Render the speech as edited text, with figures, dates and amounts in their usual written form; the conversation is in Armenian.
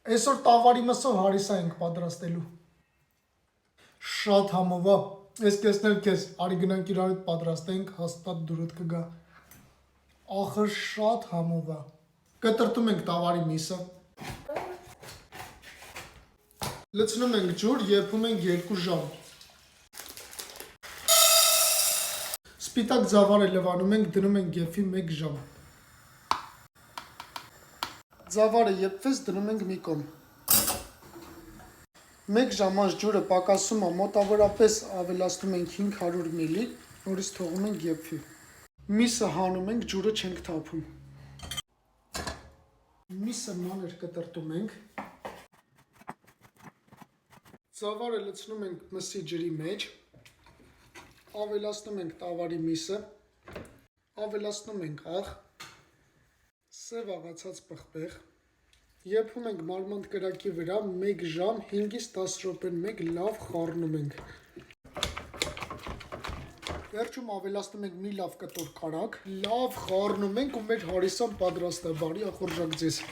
Այսօր տավարի մսով հարիսա ենք պատրաստելու։ Շատ համով է։ Ես կեսնել քեզ, արի գնանք իրար հետ պատրաստենք, հաստատ դուրդ կգա։ Ախր շատ համով է։ Կտրտում ենք տավարի միսը։ Լցնում ենք ջուր, եփում ենք 2 ժամ։ Սպիտակ ձավարը լվանում ենք, դնում ենք եփի 1 ժամ։ Ձավարը եփվեց, դնում ենք մի կողմ։ 1 ժամ անց ջուրը պակասում է, մոտավորապես ավելացնում ենք 500 մլ, նորից թողում ենք եփվի։ Միսը հանում ենք, ջուրը չենք թափում։ Միսը մանր կտրտում ենք։ Ձավարը լցնում ենք մսի ջրի մեջ, ավելացնում ենք տավարի միսը, ավելացնում ենք աղ, սև աղացած պղպեղ, եփում ենք մարմանդ կրակի վրա 1 ժամ 5-ից 10 րոպեն մեկ լավ խառնում ենք։ Վերջում ավելացնում ենք մի լավ կտոր կարագ, լավ խառնում ենք ու մեր հարիսան պատրաստ է, բարի ախորժակ ձեզ։